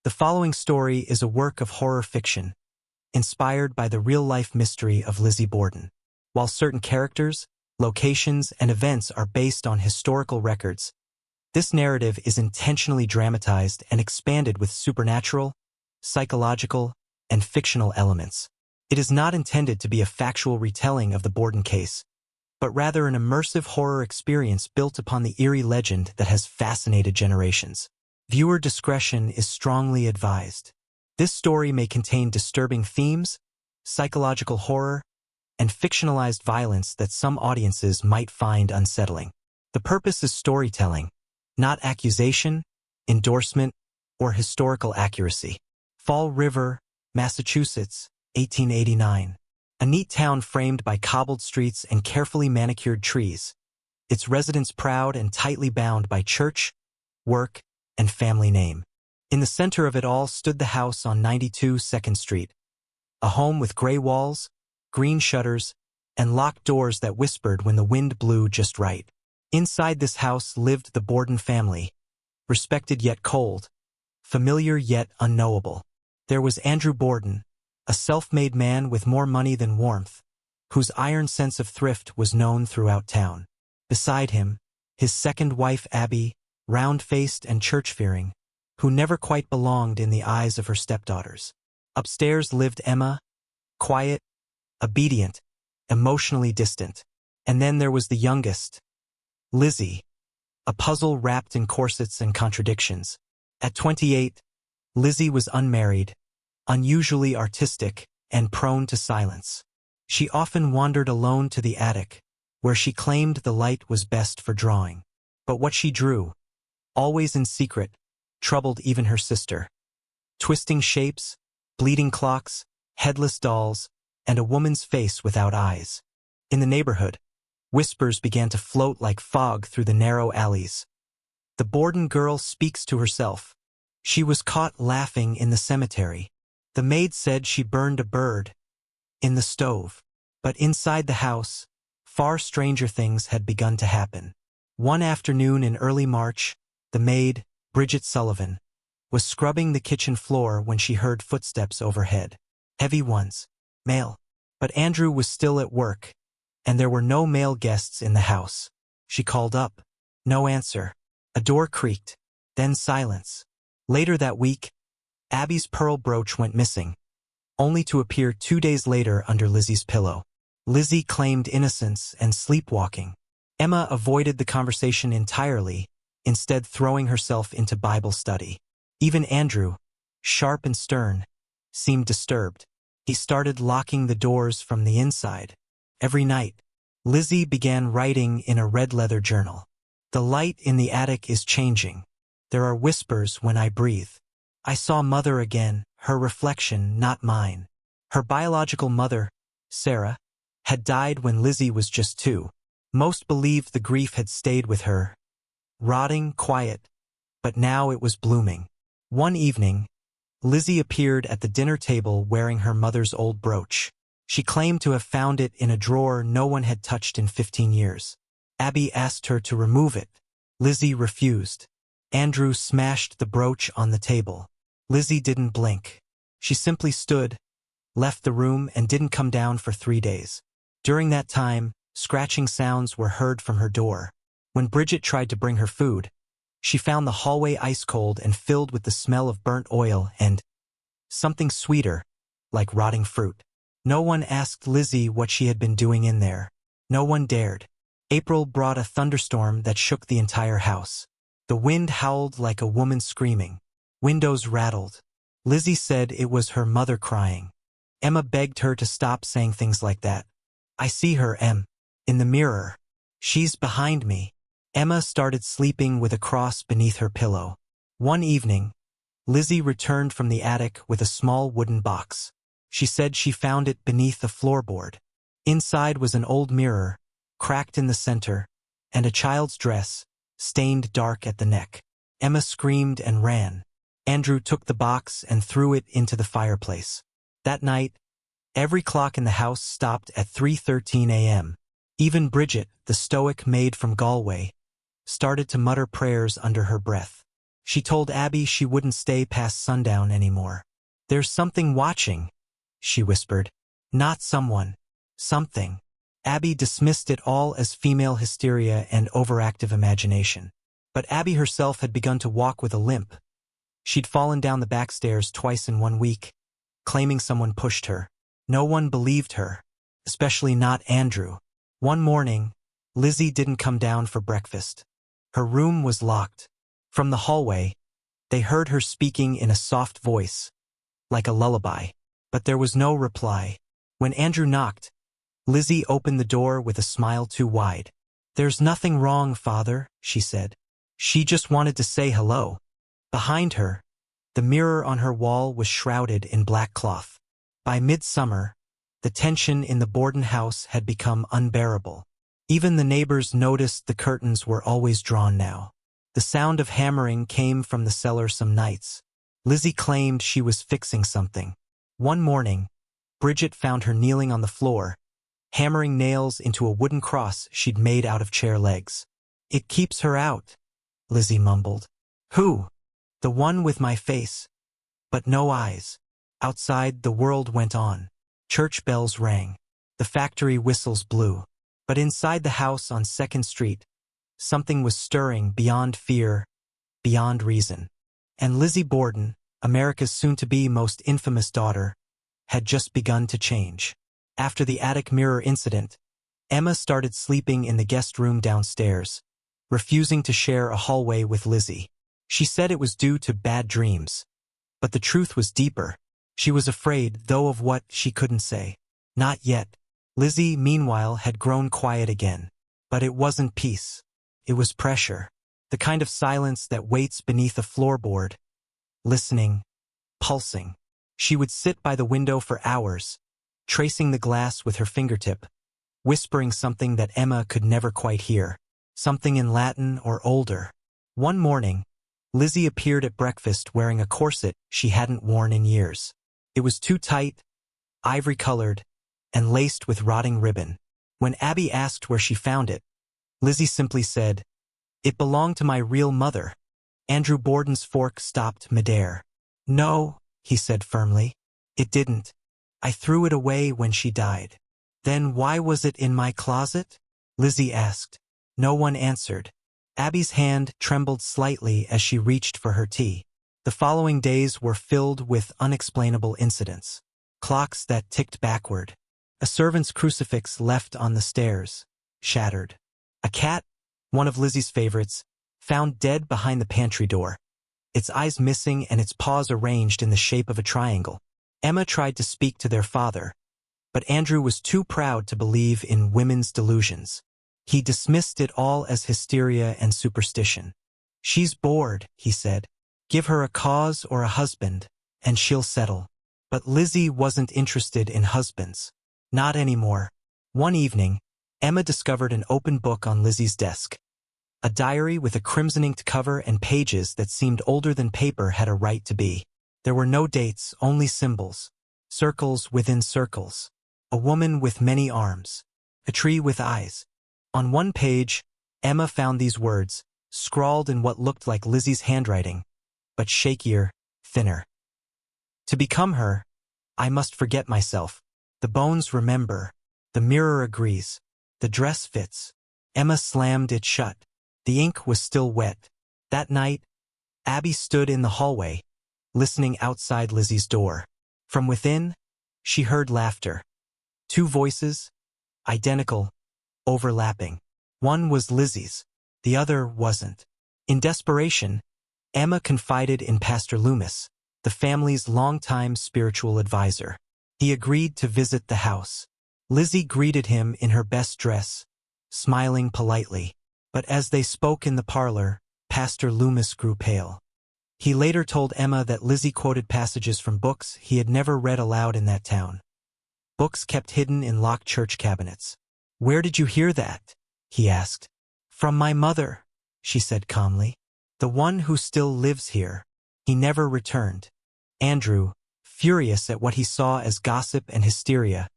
The following story is a work of horror fiction, inspired by the real-life mystery of Lizzie Borden. While certain characters, locations, and events are based on historical records, this narrative is intentionally dramatized and expanded with supernatural, psychological, and fictional elements. It is not intended to be a factual retelling of the Borden case, but rather an immersive horror experience built upon the eerie legend that has fascinated generations. Viewer discretion is strongly advised. This story may contain disturbing themes, psychological horror, and fictionalized violence that some audiences might find unsettling. The purpose is storytelling, not accusation, endorsement, or historical accuracy. Fall River, Massachusetts, 1889. A neat town framed by cobbled streets and carefully manicured trees, its residents proud and tightly bound by church, work, and family name. In the center of it all stood the house on 92 2nd Street, a home with gray walls, green shutters, and locked doors that whispered when the wind blew just right. Inside this house lived the Borden family, respected yet cold, familiar yet unknowable. There was Andrew Borden, a self-made man with more money than warmth, whose iron sense of thrift was known throughout town. Beside him, his second wife Abby, round-faced and church-fearing, who never quite belonged in the eyes of her stepdaughters. Upstairs lived Emma, quiet, obedient, emotionally distant. And then there was the youngest, Lizzie, a puzzle wrapped in corsets and contradictions. At 28, Lizzie was unmarried, unusually artistic, and prone to silence. She often wandered alone to the attic, where she claimed the light was best for drawing. But what she drew, always in secret, troubled even her sister. Twisting shapes, bleeding clocks, headless dolls, and a woman's face without eyes. In the neighborhood, whispers began to float like fog through the narrow alleys. The Borden girl speaks to herself. She was caught laughing in the cemetery. The maid said she burned a bird in the stove. But inside the house, far stranger things had begun to happen. One afternoon in early March, the maid, Bridget Sullivan, was scrubbing the kitchen floor when she heard footsteps overhead. Heavy ones, male. But Andrew was still at work, and there were no male guests in the house. She called up. No answer. A door creaked, then silence. Later that week, Abby's pearl brooch went missing, only to appear 2 days later under Lizzie's pillow. Lizzie claimed innocence and sleepwalking. Emma avoided the conversation entirely, instead throwing herself into Bible study. Even Andrew, sharp and stern, seemed disturbed. He started locking the doors from the inside. Every night, Lizzie began writing in a red leather journal. The light in the attic is changing. There are whispers when I breathe. I saw Mother again, her reflection, not mine. Her biological mother, Sarah, had died when Lizzie was just 2. Most believed the grief had stayed with her, rotting, quiet, but now it was blooming. One evening, Lizzie appeared at the dinner table wearing her mother's old brooch. She claimed to have found it in a drawer no one had touched in 15 years. Abby asked her to remove it. Lizzie refused. Andrew smashed the brooch on the table. Lizzie didn't blink. She simply stood, left the room, and didn't come down for 3 days. During that time, scratching sounds were heard from her door. When Bridget tried to bring her food, she found the hallway ice-cold and filled with the smell of burnt oil and something sweeter, like rotting fruit. No one asked Lizzie what she had been doing in there. No one dared. April brought a thunderstorm that shook the entire house. The wind howled like a woman screaming. Windows rattled. Lizzie said it was her mother crying. Emma begged her to stop saying things like that. I see her, Em. In the mirror. She's behind me. Emma started sleeping with a cross beneath her pillow. One evening, Lizzie returned from the attic with a small wooden box. She said she found it beneath the floorboard. Inside was an old mirror, cracked in the center, and a child's dress, stained dark at the neck. Emma screamed and ran. Andrew took the box and threw it into the fireplace. That night, every clock in the house stopped at 3:13 a.m. Even Bridget, the stoic maid from Galway, started to mutter prayers under her breath. She told Abby she wouldn't stay past sundown anymore. "There's something watching," she whispered. "Not someone. Something." Abby dismissed it all as female hysteria and overactive imagination. But Abby herself had begun to walk with a limp. She'd fallen down the back stairs twice in 1 week, claiming someone pushed her. No one believed her, especially not Andrew. One morning, Lizzie didn't come down for breakfast. Her room was locked. From the hallway, they heard her speaking in a soft voice, like a lullaby. But there was no reply. When Andrew knocked, Lizzie opened the door with a smile too wide. "There's nothing wrong, Father," she said. She just wanted to say hello. Behind her, the mirror on her wall was shrouded in black cloth. By midsummer, the tension in the Borden house had become unbearable. Even the neighbors noticed the curtains were always drawn now. The sound of hammering came from the cellar some nights. Lizzie claimed she was fixing something. One morning, Bridget found her kneeling on the floor, hammering nails into a wooden cross she'd made out of chair legs. "It keeps her out," Lizzie mumbled. "Who?" "The one with my face, but no eyes." Outside, the world went on. Church bells rang. The factory whistles blew. But inside the house on 2nd Street, something was stirring beyond fear, beyond reason. And Lizzie Borden, America's soon-to-be most infamous daughter, had just begun to change. After the attic mirror incident, Emma started sleeping in the guest room downstairs, refusing to share a hallway with Lizzie. She said it was due to bad dreams. But the truth was deeper. She was afraid, though, of what she couldn't say. Not yet. Lizzie, meanwhile, had grown quiet again. But it wasn't peace. It was pressure. The kind of silence that waits beneath a floorboard, listening, pulsing. She would sit by the window for hours, tracing the glass with her fingertip, whispering something that Emma could never quite hear, something in Latin or older. One morning, Lizzie appeared at breakfast wearing a corset she hadn't worn in years. It was too tight, ivory-colored, and laced with rotting ribbon. When Abby asked where she found it, Lizzie simply said, "It belonged to my real mother." Andrew Borden's fork stopped midair. "No," he said firmly, "it didn't. I threw it away when she died." "Then why was it in my closet?" Lizzie asked. No one answered. Abby's hand trembled slightly as she reached for her tea. The following days were filled with unexplainable incidents. Clocks that ticked backward. A servant's crucifix left on the stairs, shattered. A cat, one of Lizzie's favorites, found dead behind the pantry door, its eyes missing and its paws arranged in the shape of a triangle. Emma tried to speak to their father, but Andrew was too proud to believe in women's delusions. He dismissed it all as hysteria and superstition. "She's bored," he said. "Give her a cause or a husband, and she'll settle." But Lizzie wasn't interested in husbands. Not anymore. One evening, Emma discovered an open book on Lizzie's desk. A diary with a crimson-inked cover and pages that seemed older than paper had a right to be. There were no dates, only symbols. Circles within circles. A woman with many arms. A tree with eyes. On one page, Emma found these words, scrawled in what looked like Lizzie's handwriting, but shakier, thinner. "To become her, I must forget myself. The bones remember. The mirror agrees. The dress fits." Emma slammed it shut. The ink was still wet. That night, Abby stood in the hallway, listening outside Lizzie's door. From within, she heard laughter. Two voices, identical, overlapping. One was Lizzie's, the other wasn't. In desperation, Emma confided in Pastor Loomis, the family's longtime spiritual advisor. He agreed to visit the house. Lizzie greeted him in her best dress, smiling politely. But as they spoke in the parlor, Pastor Loomis grew pale. He later told Emma that Lizzie quoted passages from books he had never read aloud in that town. Books kept hidden in locked church cabinets. "Where did you hear that?" he asked. "From my mother," she said calmly. "The one who still lives here." He never returned. Andrew, furious at what he saw as gossip and hysteria,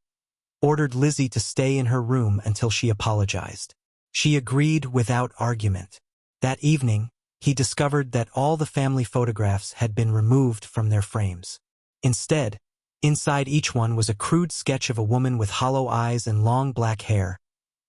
ordered Lizzie to stay in her room until she apologized. She agreed without argument. That evening, he discovered that all the family photographs had been removed from their frames. Instead, inside each one was a crude sketch of a woman with hollow eyes and long black hair,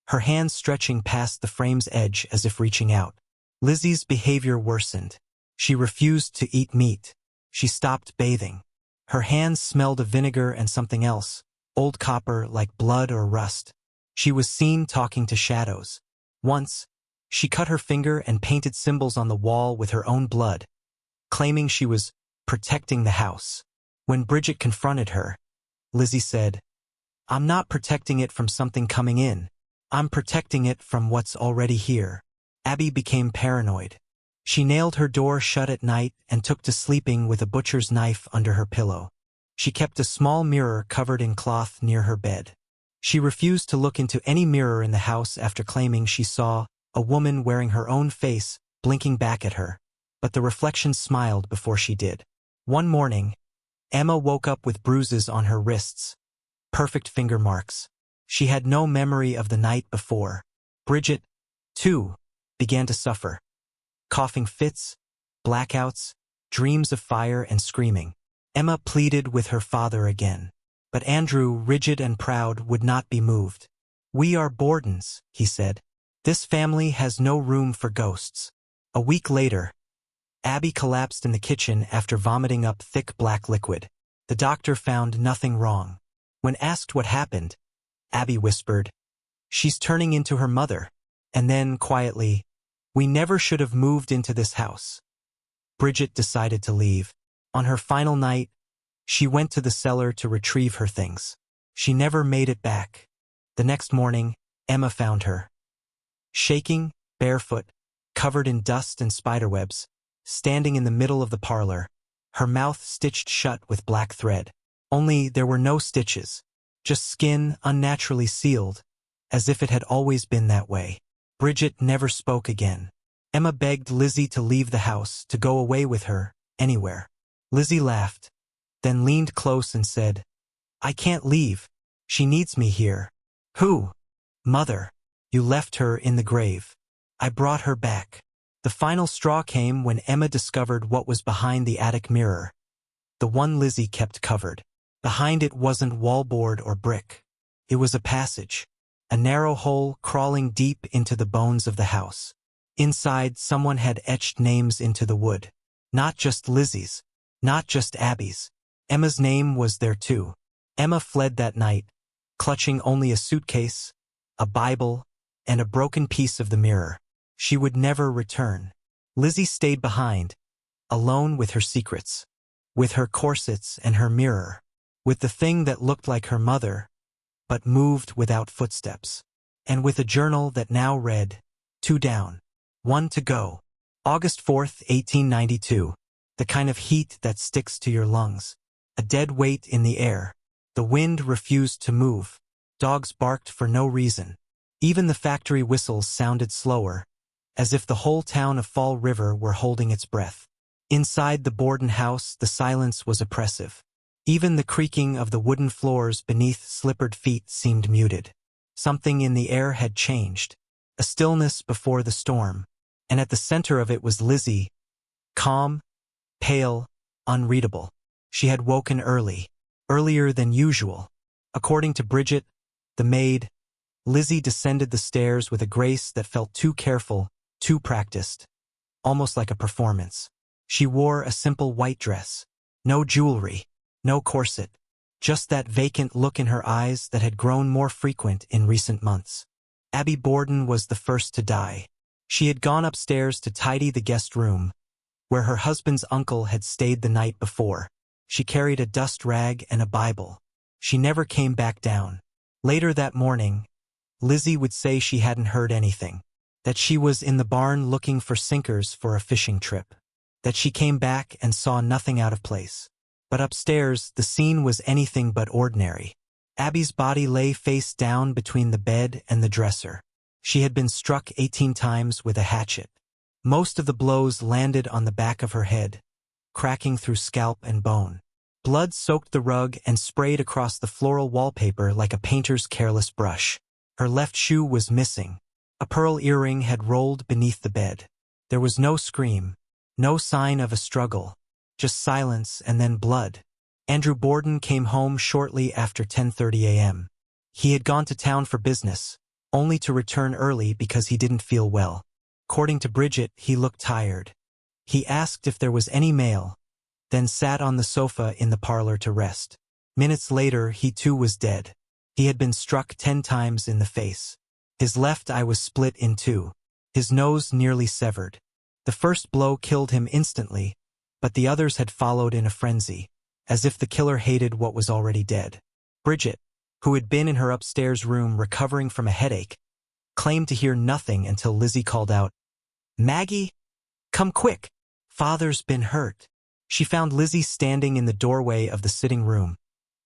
her hands stretching past the frame's edge as if reaching out. Lizzie's behavior worsened. She refused to eat meat. She stopped bathing. Her hands smelled of vinegar and something else, old copper like blood or rust. She was seen talking to shadows. Once, she cut her finger and painted symbols on the wall with her own blood, claiming she was protecting the house. When Bridget confronted her, Lizzie said, "I'm not protecting it from something coming in. I'm protecting it from what's already here." Abby became paranoid. She nailed her door shut at night and took to sleeping with a butcher's knife under her pillow. She kept a small mirror covered in cloth near her bed. She refused to look into any mirror in the house after claiming she saw a woman wearing her own face blinking back at her, but the reflection smiled before she did. One morning, Emma woke up with bruises on her wrists, perfect finger marks. She had no memory of the night before. Bridget, too, began to suffer. Coughing fits, blackouts, dreams of fire and screaming. Emma pleaded with her father again. But Andrew, rigid and proud, would not be moved. "We are Bordens," he said. "This family has no room for ghosts." A week later, Abby collapsed in the kitchen after vomiting up thick black liquid. The doctor found nothing wrong. When asked what happened, Abby whispered, "She's turning into her mother." And then, quietly, "We never should have moved into this house." Bridget decided to leave. On her final night, she went to the cellar to retrieve her things. She never made it back. The next morning, Emma found her, shaking, barefoot, covered in dust and spiderwebs, standing in the middle of the parlor, her mouth stitched shut with black thread. Only there were no stitches, just skin unnaturally sealed, as if it had always been that way. Bridget never spoke again. Emma begged Lizzie to leave the house, to go away with her, anywhere. Lizzie laughed, then leaned close and said, "I can't leave. She needs me here." "Who?" "Mother. You left her in the grave. I brought her back." The final straw came when Emma discovered what was behind the attic mirror, the one Lizzie kept covered. Behind it wasn't wallboard or brick. It was a passage, a narrow hole crawling deep into the bones of the house. Inside, someone had etched names into the wood. Not just Lizzie's, not just Abby's. Emma's name was there too. Emma fled that night, clutching only a suitcase, a Bible, and a broken piece of the mirror. She would never return. Lizzie stayed behind, alone with her secrets, with her corsets and her mirror, with the thing that looked like her mother, but moved without footsteps, and with a journal that now read, 2 down, 1 to go. August 4th, 1892. The kind of heat that sticks to your lungs. A dead weight in the air. The wind refused to move. Dogs barked for no reason. Even the factory whistles sounded slower, as if the whole town of Fall River were holding its breath. Inside the Borden house, the silence was oppressive. Even the creaking of the wooden floors beneath slippered feet seemed muted. Something in the air had changed. A stillness before the storm. And at the center of it was Lizzie, calm, pale, unreadable. She had woken early, earlier than usual. According to Bridget, the maid, Lizzie descended the stairs with a grace that felt too careful, too practiced, almost like a performance. She wore a simple white dress, no jewelry, no corset, just that vacant look in her eyes that had grown more frequent in recent months. Abby Borden was the first to die. She had gone upstairs to tidy the guest room, where her husband's uncle had stayed the night before. She carried a dust rag and a Bible. She never came back down. Later that morning, Lizzie would say she hadn't heard anything, that she was in the barn looking for sinkers for a fishing trip, that she came back and saw nothing out of place. But upstairs, the scene was anything but ordinary. Abby's body lay face down between the bed and the dresser. She had been struck 18 times with a hatchet. Most of the blows landed on the back of her head, cracking through scalp and bone. Blood soaked the rug and sprayed across the floral wallpaper like a painter's careless brush. Her left shoe was missing. A pearl earring had rolled beneath the bed. There was no scream, no sign of a struggle, just silence and then blood. Andrew Borden came home shortly after 10:30 a.m. He had gone to town for business, only to return early because he didn't feel well. According to Bridget, he looked tired. He asked if there was any mail, then sat on the sofa in the parlor to rest. Minutes later, he too was dead. He had been struck 10 times in the face. His left eye was split in two, his nose nearly severed. The first blow killed him instantly, but the others had followed in a frenzy, as if the killer hated what was already dead. Bridget, who had been in her upstairs room recovering from a headache, claimed to hear nothing until Lizzie called out, "Maggie, come quick! Father's been hurt." She found Lizzie standing in the doorway of the sitting room,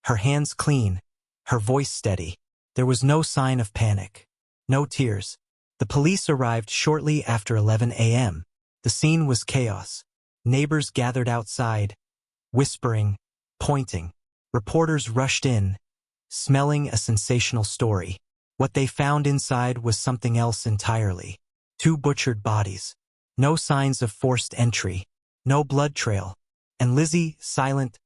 her hands clean, her voice steady. There was no sign of panic, no tears. The police arrived shortly after 11 a.m. The scene was chaos. Neighbors gathered outside, whispering, pointing. Reporters rushed in, smelling a sensational story. What they found inside was something else entirely. 2 butchered bodies. No signs of forced entry. No blood trail. And Lizzie, silent,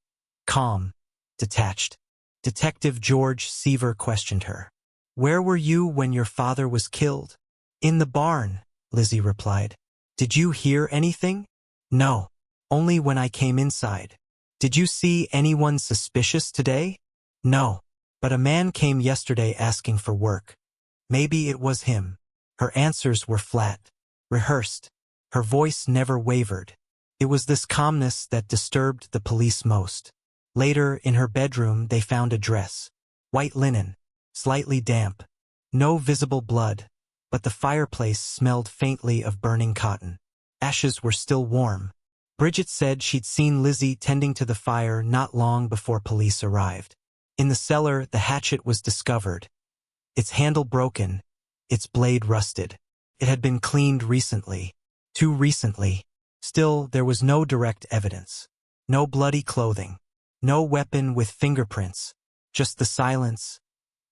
calm, detached. Detective George Seaver questioned her. "Where were you when your father was killed?" "In the barn," Lizzie replied. "Did you hear anything?" "No. Only when I came inside." "Did you see anyone suspicious today?" "No. But a man came yesterday asking for work. Maybe it was him." Her answers were flat, rehearsed. Her voice never wavered. It was this calmness that disturbed the police most. Later, in her bedroom, they found a dress. White linen, slightly damp. No visible blood, but the fireplace smelled faintly of burning cotton. Ashes were still warm. Bridget said she'd seen Lizzie tending to the fire not long before police arrived. In the cellar, the hatchet was discovered. Its handle broken, its blade rusted. It had been cleaned recently. Too recently. Still, there was no direct evidence. No bloody clothing. No weapon with fingerprints. Just the silence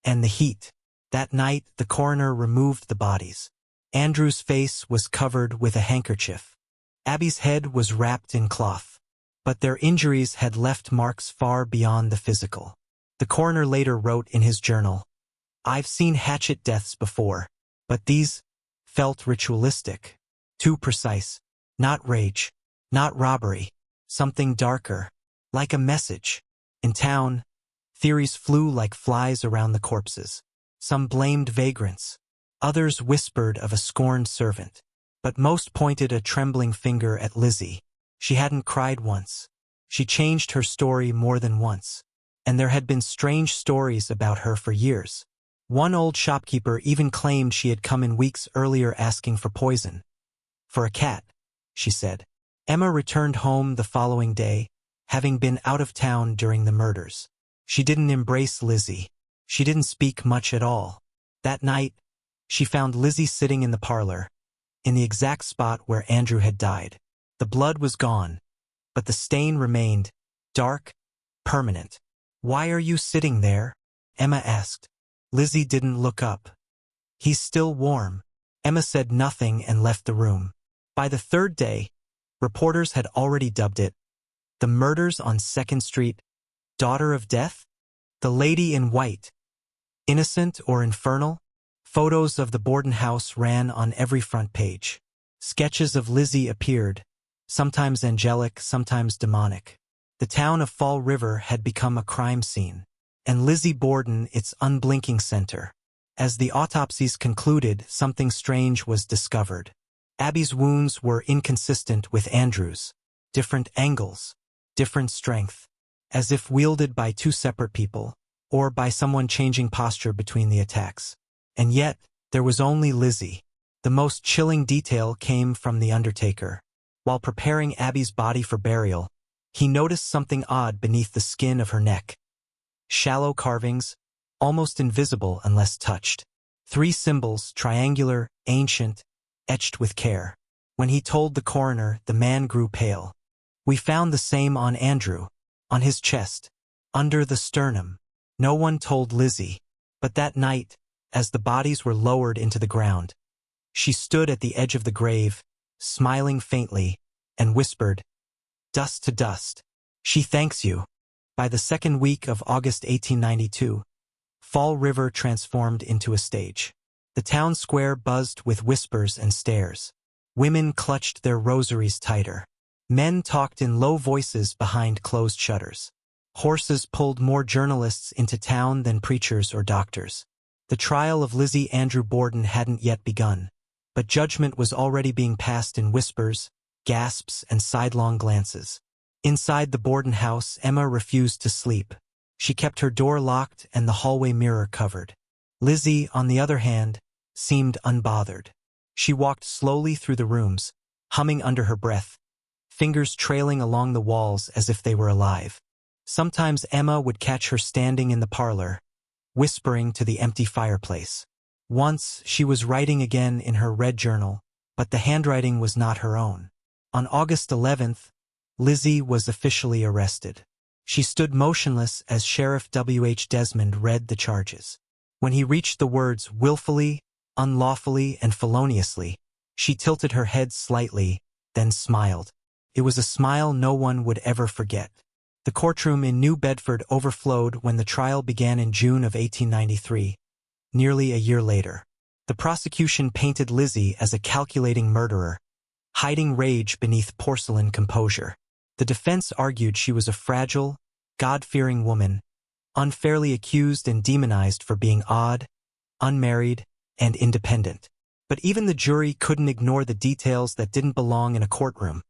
and the heat. That night, the coroner removed the bodies. Andrew's face was covered with a handkerchief. Abby's head was wrapped in cloth. But their injuries had left marks far beyond the physical. The coroner later wrote in his journal, "I've seen hatchet deaths before, but these felt ritualistic. Too precise. Not rage. Not robbery. Something darker. Like a message." In town, theories flew like flies around the corpses. Some blamed vagrants. Others whispered of a scorned servant. But most pointed a trembling finger at Lizzie. She hadn't cried once. She changed her story more than once. And there had been strange stories about her for years. One old shopkeeper even claimed she had come in weeks earlier asking for poison. "For a cat," she said. Emma returned home the following day, having been out of town during the murders. She didn't embrace Lizzie. She didn't speak much at all. That night, she found Lizzie sitting in the parlor, in the exact spot where Andrew had died. The blood was gone, but the stain remained, dark, permanent. "Why are you sitting there?" Emma asked. Lizzie didn't look up. "He's still warm." Emma said nothing and left the room. By the 3rd day, reporters had already dubbed it the murders on 2nd Street, Daughter of Death? The Lady in White. Innocent or infernal? Photos of the Borden house ran on every front page. Sketches of Lizzie appeared, sometimes angelic, sometimes demonic. The town of Fall River had become a crime scene, and Lizzie Borden its unblinking center. As the autopsies concluded, something strange was discovered. Abby's wounds were inconsistent with Andrew's. Different angles, different strength, as if wielded by 2 separate people, or by someone changing posture between the attacks. And yet, there was only Lizzie. The most chilling detail came from the undertaker. While preparing Abby's body for burial, he noticed something odd beneath the skin of her neck. Shallow carvings, almost invisible unless touched. 3 symbols, triangular, ancient, etched with care. When he told the coroner, the man grew pale. "We found the same on Andrew, on his chest, under the sternum." No one told Lizzie, but that night, as the bodies were lowered into the ground, she stood at the edge of the grave, smiling faintly, and whispered, "Dust to dust. She thanks you." By the second week of August 1892, Fall River transformed into a stage. The town square buzzed with whispers and stares. Women clutched their rosaries tighter. Men talked in low voices behind closed shutters. Horses pulled more journalists into town than preachers or doctors. The trial of Lizzie Andrew Borden hadn't yet begun, but judgment was already being passed in whispers, gasps, and sidelong glances. Inside the Borden house, Emma refused to sleep. She kept her door locked and the hallway mirror covered. Lizzie, on the other hand, seemed unbothered. She walked slowly through the rooms, humming under her breath, fingers trailing along the walls as if they were alive. Sometimes Emma would catch her standing in the parlor, whispering to the empty fireplace. Once she was writing again in her red journal, but the handwriting was not her own. On August 11th, Lizzie was officially arrested. She stood motionless as Sheriff W.H. Desmond read the charges. When he reached the words willfully, unlawfully, and feloniously, she tilted her head slightly, then smiled. It was a smile no one would ever forget. The courtroom in New Bedford overflowed when the trial began in June of 1893, nearly a year later. The prosecution painted Lizzie as a calculating murderer, hiding rage beneath porcelain composure. The defense argued she was a fragile, God-fearing woman, unfairly accused and demonized for being odd, unmarried, and independent. But even the jury couldn't ignore the details that didn't belong in a courtroom.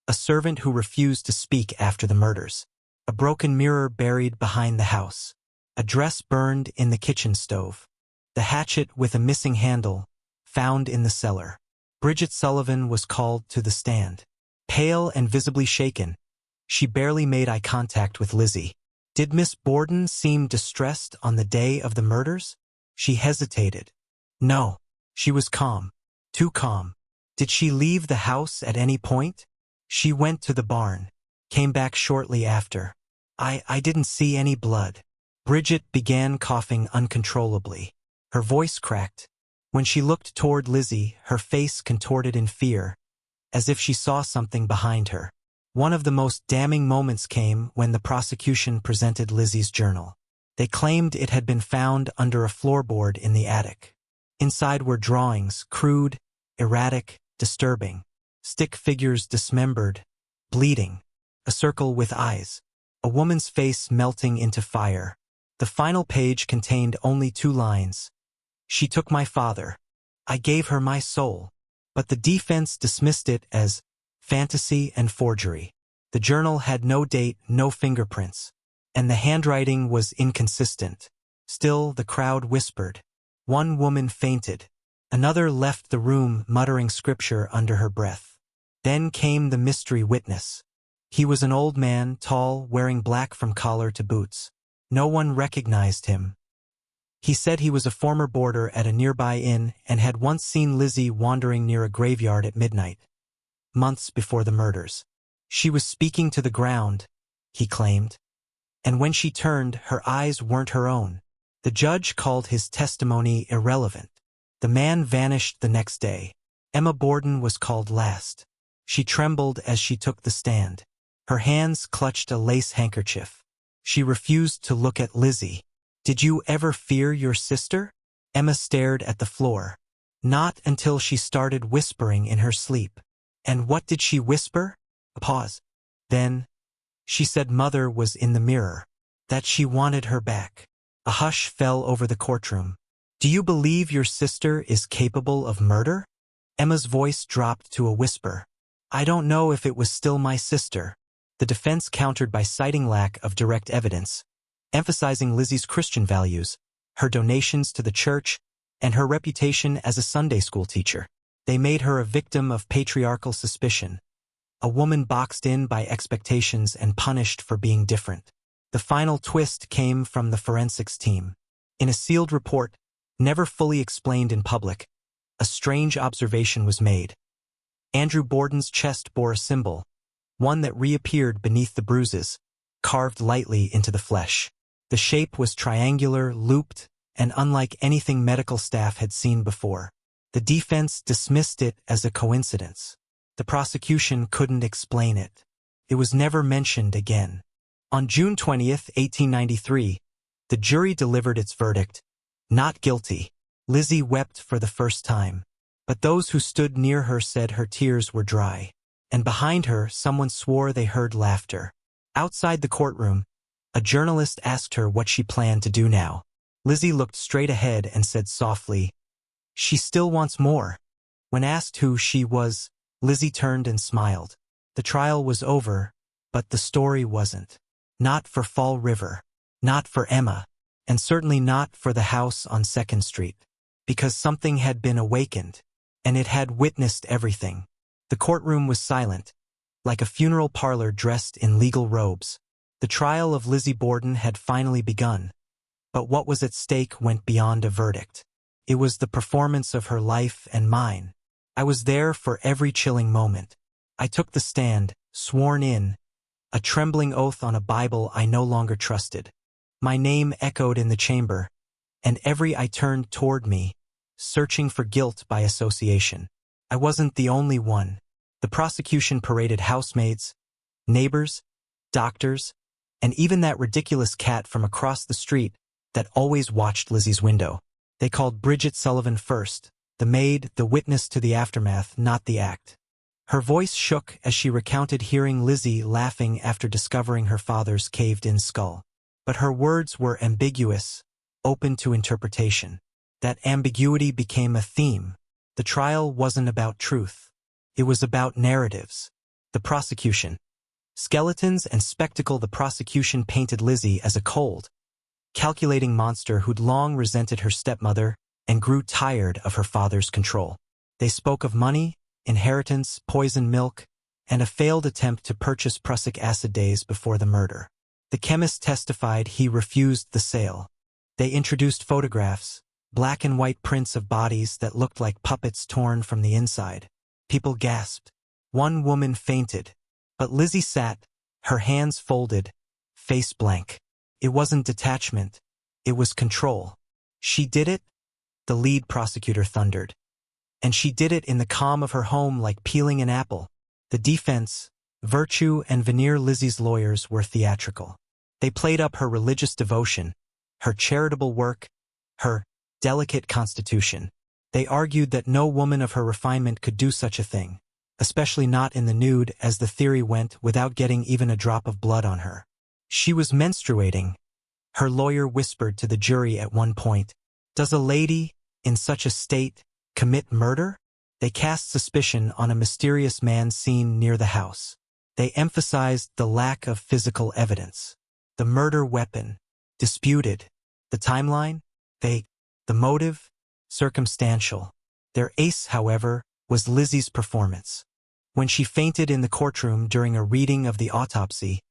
A servant who refused to speak after the murders. A broken mirror buried behind the house. A dress burned in the kitchen stove. The hatchet with a missing handle, found in the cellar. Bridget Sullivan was called to the stand. Pale and visibly shaken, she barely made eye contact with Lizzie. Did Miss Borden seem distressed on the day of the murders? She hesitated. No, she was calm. Too calm. Did she leave the house at any point? She went to the barn, came back shortly after. I didn't see any blood. Bridget began coughing uncontrollably. Her voice cracked. When she looked toward Lizzie, her face contorted in fear, as if she saw something behind her. One of the most damning moments came when the prosecution presented Lizzie's journal. They claimed it had been found under a floorboard in the attic. Inside were drawings, crude, erratic, disturbing. Stick figures dismembered, bleeding. A circle with eyes. A woman's face melting into fire. The final page contained only 2 lines. She took my father. I gave her my soul. But the defense dismissed it as fantasy and forgery. The journal had no date, no fingerprints, and the handwriting was inconsistent. Still, the crowd whispered. One woman fainted. Another left the room muttering scripture under her breath. Then came the mystery witness. He was an old man, tall, wearing black from collar to boots. No one recognized him. He said he was a former boarder at a nearby inn and had once seen Lizzie wandering near a graveyard at midnight, months before the murders. She was speaking to the ground, he claimed, and when she turned, her eyes weren't her own. The judge called his testimony irrelevant. The man vanished the next day. Emma Borden was called last. She trembled as she took the stand. Her hands clutched a lace handkerchief. She refused to look at Lizzie. Did you ever fear your sister? Emma stared at the floor. Not until she started whispering in her sleep. And what did she whisper? A pause. Then, she said mother was in the mirror, that she wanted her back. A hush fell over the courtroom. Do you believe your sister is capable of murder? Emma's voice dropped to a whisper. I don't know if it was still my sister. The defense countered by citing lack of direct evidence, emphasizing Lizzie's Christian values, her donations to the church, and her reputation as a Sunday school teacher. They made her a victim of patriarchal suspicion, a woman boxed in by expectations and punished for being different. The final twist came from the forensics team. In a sealed report, never fully explained in public, a strange observation was made. Andrew Borden's chest bore a symbol, one that reappeared beneath the bruises, carved lightly into the flesh. The shape was triangular, looped, and unlike anything medical staff had seen before. The defense dismissed it as a coincidence. The prosecution couldn't explain it. It was never mentioned again. On June 20th, 1893, the jury delivered its verdict, not guilty. Lizzie wept for the first time, but those who stood near her said her tears were dry. And behind her, someone swore they heard laughter. Outside the courtroom, a journalist asked her what she planned to do now. Lizzie looked straight ahead and said softly, "She still wants more." When asked who she was, Lizzie turned and smiled. The trial was over, but the story wasn't. Not for Fall River, not for Emma, and certainly not for the house on 2nd Street. Because something had been awakened, and it had witnessed everything. The courtroom was silent, like a funeral parlor dressed in legal robes. The trial of Lizzie Borden had finally begun, but what was at stake went beyond a verdict. It was the performance of her life and mine. I was there for every chilling moment. I took the stand, sworn in, a trembling oath on a Bible I no longer trusted. My name echoed in the chamber, and every eye turned toward me, searching for guilt by association. I wasn't the only one. The prosecution paraded housemaids, neighbors, doctors, and even that ridiculous cat from across the street that always watched Lizzie's window. They called Bridget Sullivan first, the maid, the witness to the aftermath, not the act. Her voice shook as she recounted hearing Lizzie laughing after discovering her father's caved-in skull. But her words were ambiguous, open to interpretation. That ambiguity became a theme. The trial wasn't about truth. It was about narratives. The prosecution. Skeletons and spectacle. The prosecution painted Lizzie as a cold, calculating monster who'd long resented her stepmother and grew tired of her father's control. They spoke of money, inheritance, poisoned milk, and a failed attempt to purchase prussic acid days before the murder. The chemist testified he refused the sale. They introduced photographs, black and white prints of bodies that looked like puppets torn from the inside. People gasped. One woman fainted. But Lizzie sat, her hands folded, face blank. It wasn't detachment. It was control. She did it, the lead prosecutor thundered. And she did it in the calm of her home like peeling an apple. The defense, virtue, and veneer. Lizzie's lawyers were theatrical. They played up her religious devotion, her charitable work, her delicate constitution. They argued that no woman of her refinement could do such a thing, especially not in the nude, as the theory went, without getting even a drop of blood on her. She was menstruating. Her lawyer whispered to the jury at one point, "Does a lady, in such a state, commit murder?" They cast suspicion on a mysterious man seen near the house. They emphasized the lack of physical evidence. The murder weapon, disputed. The timeline, vague. The motive, circumstantial. Their ace, however, was Lizzie's performance. When she fainted in the courtroom during a reading of the autopsy,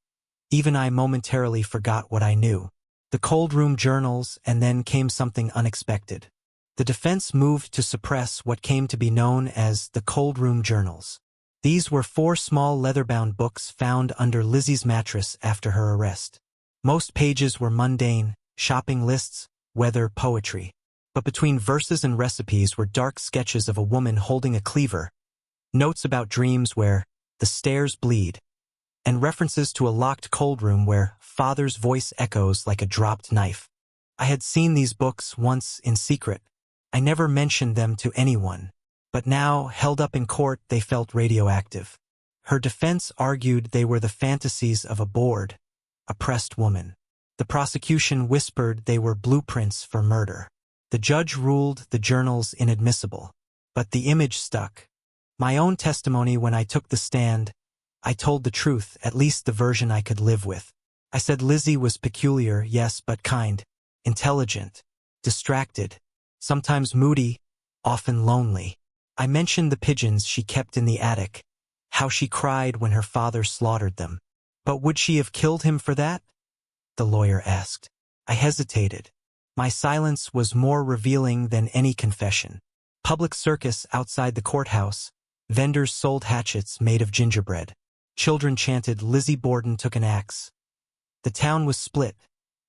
even I momentarily forgot what I knew. The cold room journals, and then came something unexpected. The defense moved to suppress what came to be known as the cold room journals. These were 4 small leather-bound books found under Lizzie's mattress after her arrest. Most pages were mundane, shopping lists, weather, poetry. But between verses and recipes were dark sketches of a woman holding a cleaver, notes about dreams where the stairs bleed, and references to a locked cold room where father's voice echoes like a dropped knife. I had seen these books once in secret. I never mentioned them to anyone, but now, held up in court, they felt radioactive. Her defense argued they were the fantasies of a bored, oppressed woman. The prosecution whispered they were blueprints for murder. The judge ruled the journals inadmissible, but the image stuck. My own testimony when I took the stand, I told the truth, at least the version I could live with. I said Lizzie was peculiar, yes, but kind, intelligent, distracted, sometimes moody, often lonely. I mentioned the pigeons she kept in the attic, how she cried when her father slaughtered them. But would she have killed him for that? The lawyer asked. I hesitated. My silence was more revealing than any confession. Public circus outside the courthouse. Vendors sold hatchets made of gingerbread. Children chanted, Lizzie Borden took an axe. The town was split,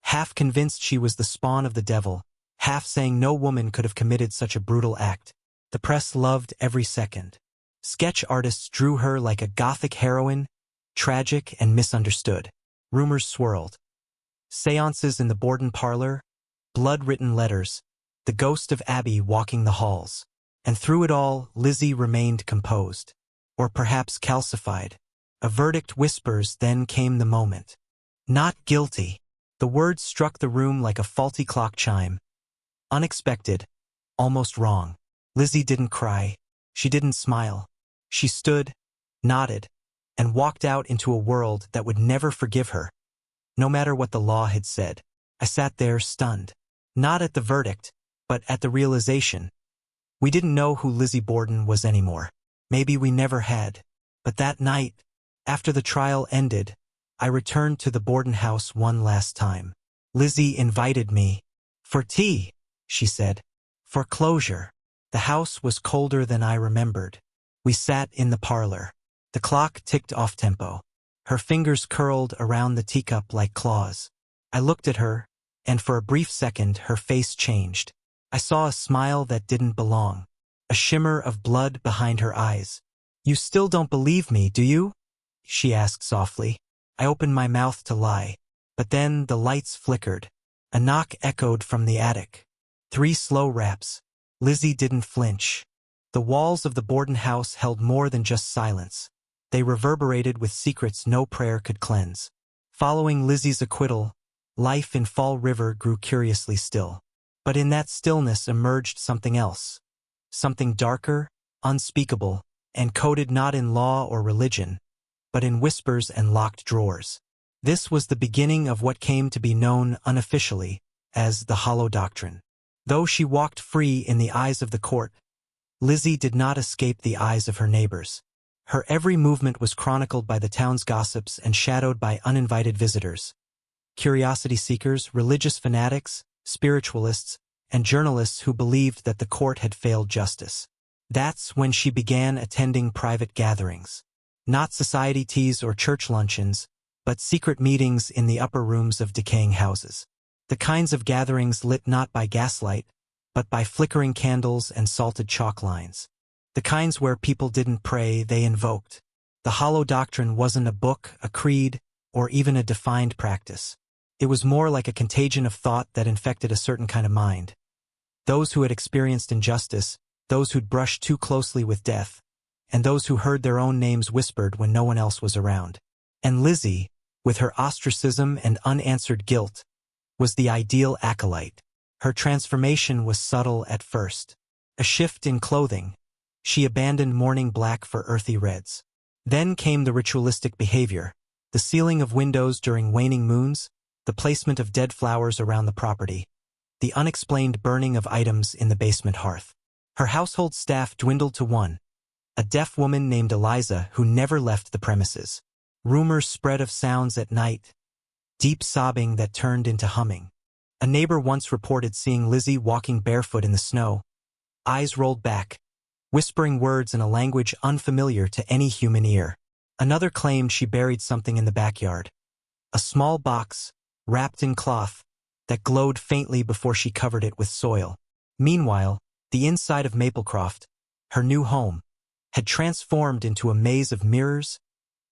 half convinced she was the spawn of the devil, half saying no woman could have committed such a brutal act. The press loved every second. Sketch artists drew her like a Gothic heroine, tragic and misunderstood. Rumors swirled. Seances in the Borden parlor, blood-written letters, the ghost of Abby walking the halls. And through it all, Lizzie remained composed. Or perhaps calcified. A verdict whispers, then came the moment. Not guilty. The words struck the room like a faulty clock chime. Unexpected, almost wrong. Lizzie didn't cry. She didn't smile. She stood, nodded, and walked out into a world that would never forgive her, no matter what the law had said. I sat there stunned. Not at the verdict, but at the realization. We didn't know who Lizzie Borden was anymore. Maybe we never had. But that night, after the trial ended, I returned to the Borden house one last time. Lizzie invited me. For tea, she said. For closure. The house was colder than I remembered. We sat in the parlor. The clock ticked off tempo. Her fingers curled around the teacup like claws. I looked at her, and for a brief second her face changed. I saw a smile that didn't belong. A shimmer of blood behind her eyes. You still don't believe me, do you? She asked softly. I opened my mouth to lie. But then the lights flickered. A knock echoed from the attic. 3 slow raps. Lizzie didn't flinch. The walls of the Borden house held more than just silence. They reverberated with secrets no prayer could cleanse. Following Lizzie's acquittal, life in Fall River grew curiously still. But in that stillness emerged something else. Something darker, unspeakable, and coded not in law or religion, but in whispers and locked drawers. This was the beginning of what came to be known unofficially as the Hollow Doctrine. Though she walked free in the eyes of the court, Lizzie did not escape the eyes of her neighbors. Her every movement was chronicled by the town's gossips and shadowed by uninvited visitors. Curiosity seekers, religious fanatics, spiritualists, and journalists who believed that the court had failed justice. That's when she began attending private gatherings. Not society teas or church luncheons, but secret meetings in the upper rooms of decaying houses. The kinds of gatherings lit not by gaslight, but by flickering candles and salted chalk lines. The kinds where people didn't pray, they invoked. The Hollow Doctrine wasn't a book, a creed, or even a defined practice. It was more like a contagion of thought that infected a certain kind of mind. Those who had experienced injustice, those who'd brushed too closely with death, and those who heard their own names whispered when no one else was around. And Lizzie, with her ostracism and unanswered guilt, was the ideal acolyte. Her transformation was subtle at first. A shift in clothing. She abandoned mourning black for earthy reds. Then came the ritualistic behavior, the sealing of windows during waning moons, the placement of dead flowers around the property, the unexplained burning of items in the basement hearth. Her household staff dwindled to one, a deaf woman named Eliza who never left the premises. Rumors spread of sounds at night, deep sobbing that turned into humming. A neighbor once reported seeing Lizzie walking barefoot in the snow, eyes rolled back, whispering words in a language unfamiliar to any human ear. Another claimed she buried something in the backyard. A small box, wrapped in cloth, that glowed faintly before she covered it with soil. Meanwhile, the inside of Maplecroft, her new home, had transformed into a maze of mirrors,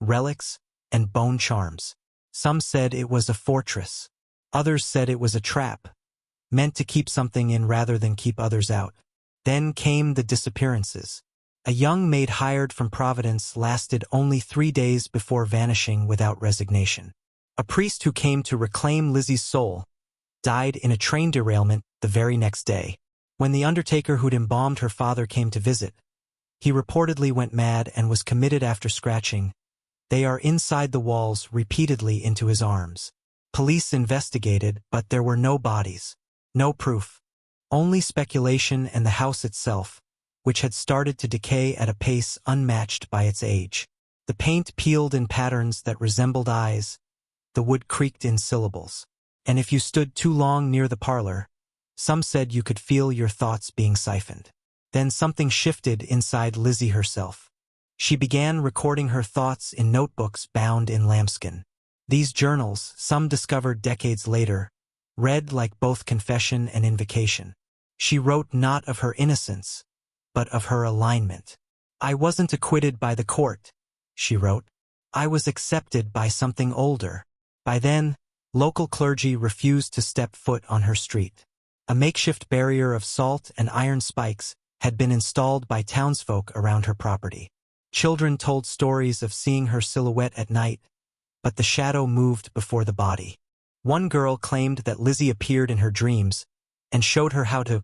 relics, and bone charms. Some said it was a fortress. Others said it was a trap, meant to keep something in rather than keep others out. Then came the disappearances. A young maid hired from Providence lasted only 3 days before vanishing without resignation. A priest who came to reclaim Lizzie's soul died in a train derailment the very next day. When the undertaker who'd embalmed her father came to visit, he reportedly went mad and was committed after scratching "They are inside the walls" repeatedly into his arms. Police investigated, but there were no bodies, no proof, only speculation and the house itself, which had started to decay at a pace unmatched by its age. The paint peeled in patterns that resembled eyes, the wood creaked in syllables. And if you stood too long near the parlor, some said you could feel your thoughts being siphoned. Then something shifted inside Lizzie herself. She began recording her thoughts in notebooks bound in lambskin. These journals, some discovered decades later, read like both confession and invocation. She wrote not of her innocence, but of her alignment. "I wasn't acquitted by the court," she wrote. "I was accepted by something older." By then, local clergy refused to step foot on her street. A makeshift barrier of salt and iron spikes had been installed by townsfolk around her property. Children told stories of seeing her silhouette at night, but the shadow moved before the body. One girl claimed that Lizzie appeared in her dreams and showed her how to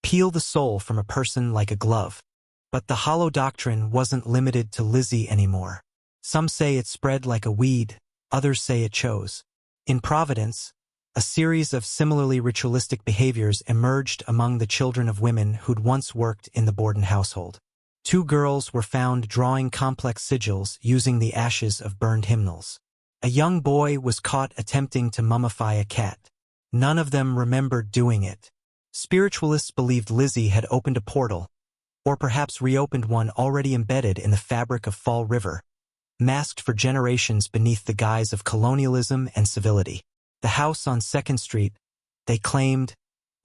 peel the soul from a person like a glove. But the hollow doctrine wasn't limited to Lizzie anymore. Some say it spread like a weed, others say it chose. In Providence, a series of similarly ritualistic behaviors emerged among the children of women who'd once worked in the Borden household. 2 girls were found drawing complex sigils using the ashes of burned hymnals. A young boy was caught attempting to mummify a cat. None of them remembered doing it. Spiritualists believed Lizzie had opened a portal, or perhaps reopened one already embedded in the fabric of Fall River, masked for generations beneath the guise of colonialism and civility. The house on 2nd Street, they claimed,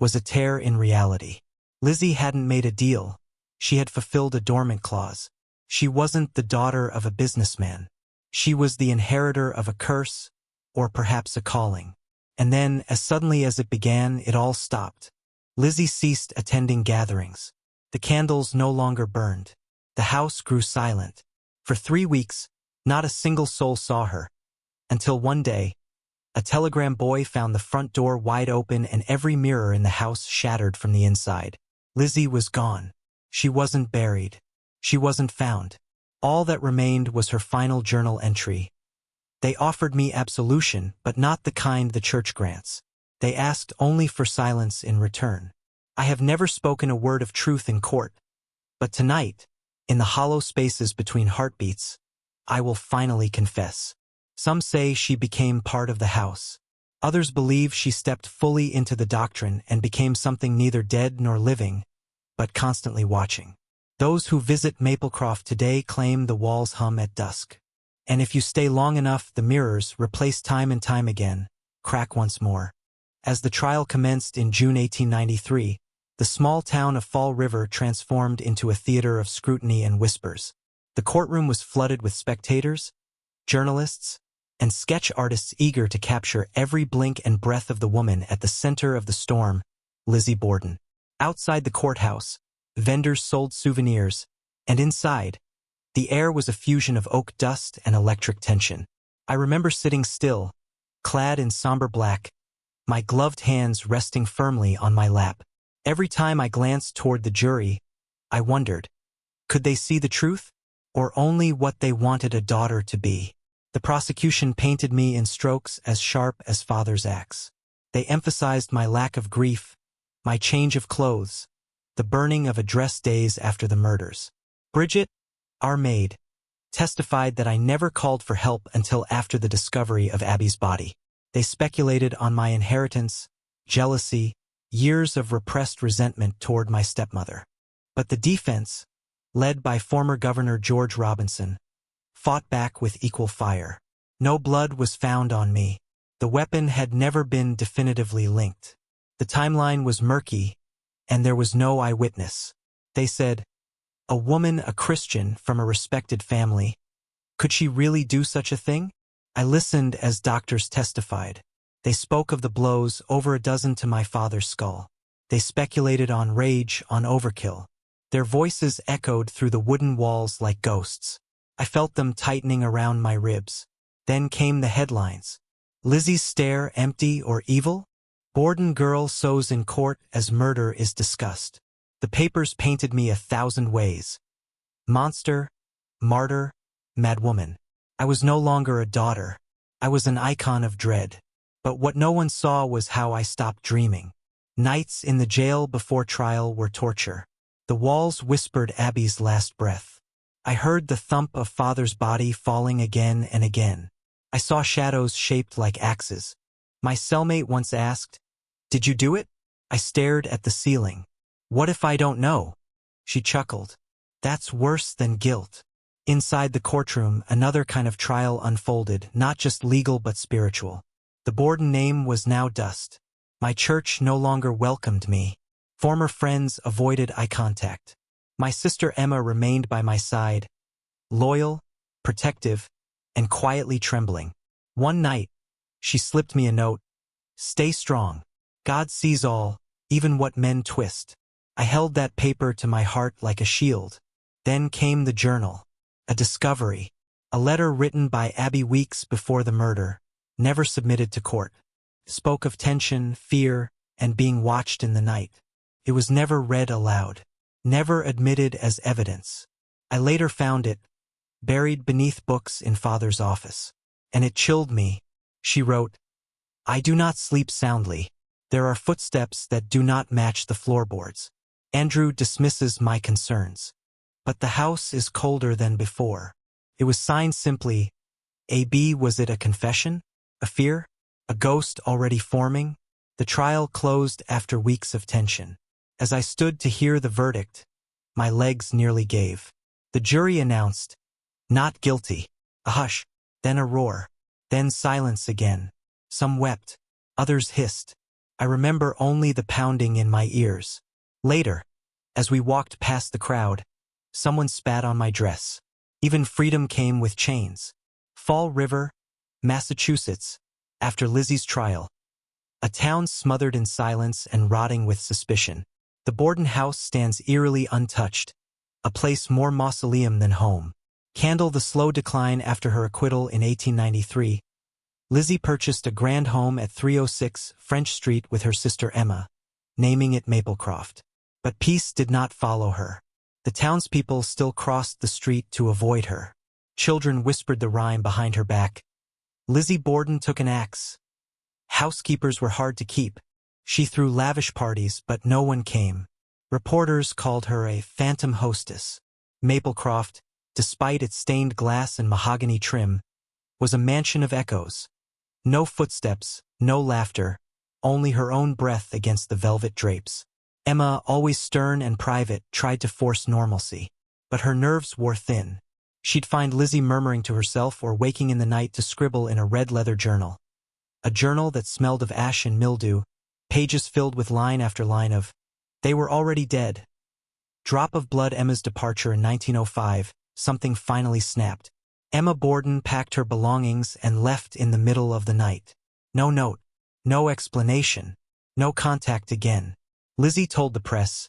was a tear in reality. Lizzie hadn't made a deal. She had fulfilled a dormant clause. She wasn't the daughter of a businessman. She was the inheritor of a curse, or perhaps a calling. And then, as suddenly as it began, it all stopped. Lizzie ceased attending gatherings. The candles no longer burned. The house grew silent. For 3 weeks, not a single soul saw her. Until one day, a telegram boy found the front door wide open and every mirror in the house shattered from the inside. Lizzie was gone. She wasn't buried. She wasn't found. All that remained was her final journal entry. "They offered me absolution, but not the kind the church grants. They asked only for silence in return. I have never spoken a word of truth in court. But tonight, in the hollow spaces between heartbeats, I will finally confess." Some say she became part of the house. Others believe she stepped fully into the doctrine and became something neither dead nor living, but constantly watching. Those who visit Maplecroft today claim the walls hum at dusk. And if you stay long enough, the mirrors, replaced time and time again, crack once more. As the trial commenced in June 1893, the small town of Fall River transformed into a theater of scrutiny and whispers. The courtroom was flooded with spectators, journalists, and sketch artists eager to capture every blink and breath of the woman at the center of the storm, Lizzie Borden. Outside the courthouse, vendors sold souvenirs, and inside, the air was a fusion of oak dust and electric tension. I remember sitting still, clad in somber black, my gloved hands resting firmly on my lap. Every time I glanced toward the jury, I wondered, could they see the truth, or only what they wanted a daughter to be? The prosecution painted me in strokes as sharp as father's axe. They emphasized my lack of grief, my change of clothes, the burning of a dress days after the murders. Bridget, our maid, testified that I never called for help until after the discovery of Abby's body. They speculated on my inheritance, jealousy, years of repressed resentment toward my stepmother. But the defense, led by former Governor George Robinson, fought back with equal fire. No blood was found on me. The weapon had never been definitively linked. The timeline was murky, and there was no eyewitness. They said, a woman, a Christian from a respected family, could she really do such a thing? I listened as doctors testified. They spoke of the blows, over a dozen to my father's skull. They speculated on rage, on overkill. Their voices echoed through the wooden walls like ghosts. I felt them tightening around my ribs. Then came the headlines. Lizzie's stare, empty or evil? Borden girl sows in court as murder is discussed. The papers painted me 1,000 ways. Monster, martyr, madwoman. I was no longer a daughter. I was an icon of dread. But what no one saw was how I stopped dreaming. Nights in the jail before trial were torture. The walls whispered Abby's last breath. I heard the thump of father's body falling again and again. I saw shadows shaped like axes. My cellmate once asked, "Did you do it?" I stared at the ceiling. "What if I don't know?" She chuckled. "That's worse than guilt." Inside the courtroom, another kind of trial unfolded, not just legal but spiritual. The Borden name was now dust. My church no longer welcomed me. Former friends avoided eye contact. My sister Emma remained by my side, loyal, protective, and quietly trembling. One night, she slipped me a note. "Stay strong. God sees all, even what men twist." I held that paper to my heart like a shield. Then came the journal. A discovery. A letter written by Abby weeks before the murder, never submitted to court. Spoke of tension, fear, and being watched in the night. It was never read aloud. Never admitted as evidence. I later found it, buried beneath books in Father's office. And it chilled me. She wrote, "I do not sleep soundly. There are footsteps that do not match the floorboards. Andrew dismisses my concerns. But the house is colder than before." It was signed simply, A.B. Was it a confession? A fear? A ghost already forming? The trial closed after weeks of tension. As I stood to hear the verdict, my legs nearly gave. The jury announced, "Not guilty." A hush, then a roar, then silence again. Some wept, others hissed. I remember only the pounding in my ears. Later, as we walked past the crowd, someone spat on my dress. Even freedom came with chains. Fall River, Massachusetts, after Lizzie's trial. A town smothered in silence and rotting with suspicion. The Borden house stands eerily untouched, a place more mausoleum than home. Candle the slow decline after her acquittal in 1893. Lizzie purchased a grand home at 306 French Street with her sister Emma, naming it Maplecroft. But peace did not follow her. The townspeople still crossed the street to avoid her. Children whispered the rhyme behind her back. Lizzie Borden took an axe. Housekeepers were hard to keep. She threw lavish parties, but no one came. Reporters called her a phantom hostess. Maplecroft, despite its stained glass and mahogany trim, was a mansion of echoes. No footsteps, no laughter, only her own breath against the velvet drapes. Emma, always stern and private, tried to force normalcy. But her nerves wore thin. She'd find Lizzie murmuring to herself or waking in the night to scribble in a red leather journal. A journal that smelled of ash and mildew, pages filled with line after line of, "They were already dead." Drop of blood. Emma's departure in 1905, something finally snapped. Emma Borden packed her belongings and left in the middle of the night. No note, no explanation, no contact again. Lizzie told the press,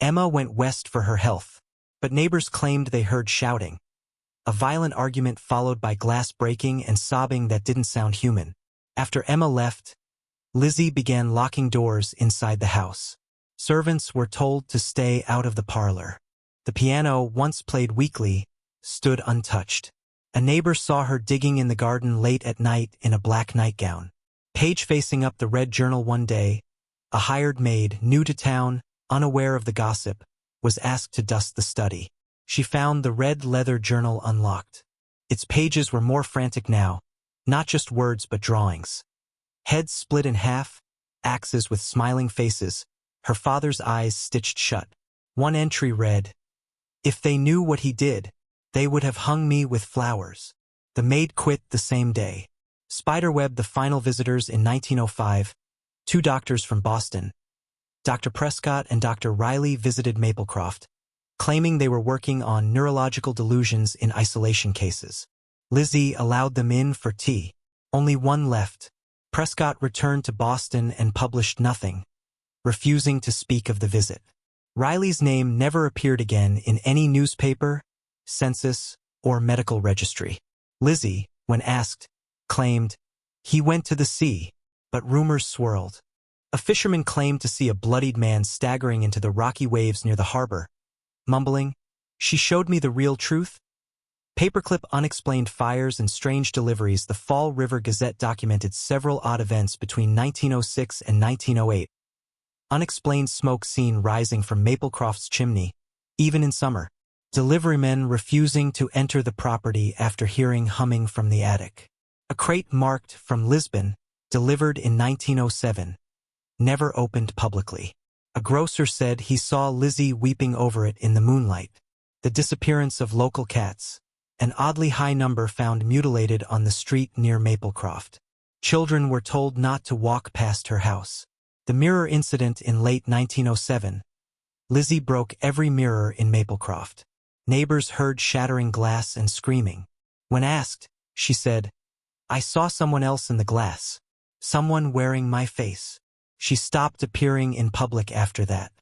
Emma went west for her health, but neighbors claimed they heard shouting. A violent argument followed by glass breaking and sobbing that didn't sound human. After Emma left, Lizzie began locking doors inside the house. Servants were told to stay out of the parlor. The piano, once played weekly, stood untouched. A neighbor saw her digging in the garden late at night in a black nightgown. Page facing up the red journal one day, a hired maid, new to town, unaware of the gossip, was asked to dust the study. She found the red leather journal unlocked. Its pages were more frantic now, not just words but drawings. Heads split in half, axes with smiling faces, her father's eyes stitched shut. One entry read, "If they knew what he did, they would have hung me with flowers." The maid quit the same day. Spiderweb. The final visitors in 1905, two doctors from Boston, Dr. Prescott and Dr. Riley, visited Maplecroft, claiming they were working on neurological delusions in isolation cases. Lizzie allowed them in for tea. Only one left. Prescott returned to Boston and published nothing, refusing to speak of the visit. Riley's name never appeared again in any newspaper, census, or medical registry. Lizzie, when asked, claimed, "He went to the sea," but rumors swirled. A fisherman claimed to see a bloodied man staggering into the rocky waves near the harbor, mumbling, "She showed me the real truth." Paperclip. Unexplained fires and strange deliveries. The Fall River Gazette documented several odd events between 1906 and 1908. Unexplained smoke seen rising from Maplecroft's chimney, even in summer. Deliverymen refusing to enter the property after hearing humming from the attic. A crate marked "From Lisbon," delivered in 1907, never opened publicly. A grocer said he saw Lizzie weeping over it in the moonlight. The disappearance of local cats. An oddly high number found mutilated on the street near Maplecroft. Children were told not to walk past her house. The mirror incident in late 1907. Lizzie broke every mirror in Maplecroft. Neighbors heard shattering glass and screaming. When asked, she said, "I saw someone else in the glass. Someone wearing my face." She stopped appearing in public after that.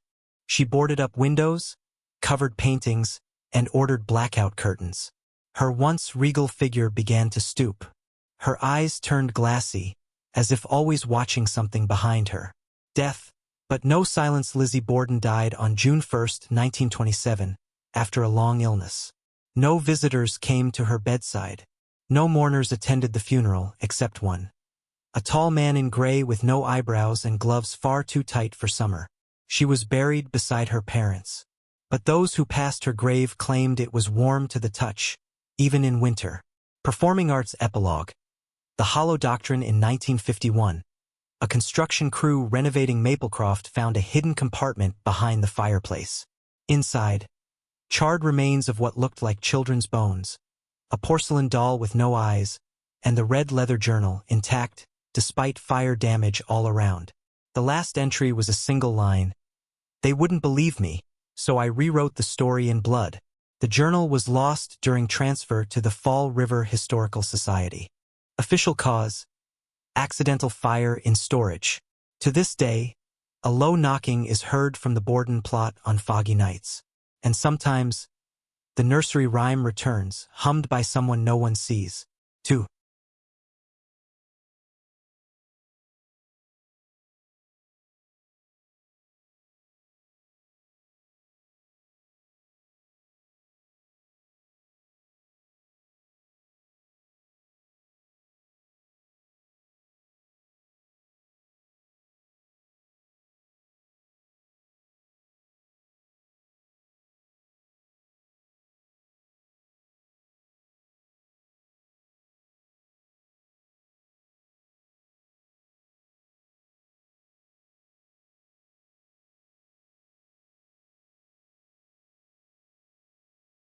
She boarded up windows, covered paintings, and ordered blackout curtains. Her once regal figure began to stoop. Her eyes turned glassy, as if always watching something behind her. Death, but no silence. Lizzie Borden died on June 1, 1927, after a long illness. No visitors came to her bedside. No mourners attended the funeral, except one. A tall man in gray with no eyebrows and gloves far too tight for summer. She was buried beside her parents. But those who passed her grave claimed it was warm to the touch, even in winter. Performing Arts Epilogue. The Hollow Doctrine. In 1951, a construction crew renovating Maplecroft found a hidden compartment behind the fireplace. Inside, charred remains of what looked like children's bones, a porcelain doll with no eyes, and the red leather journal, intact, despite fire damage all around. The last entry was a single line. "They wouldn't believe me, so I rewrote the story in blood." The journal was lost during transfer to the Fall River Historical Society. Official cause: accidental fire in storage. To this day, a low knocking is heard from the Borden plot on foggy nights. And sometimes, the nursery rhyme returns, hummed by someone no one sees. 2.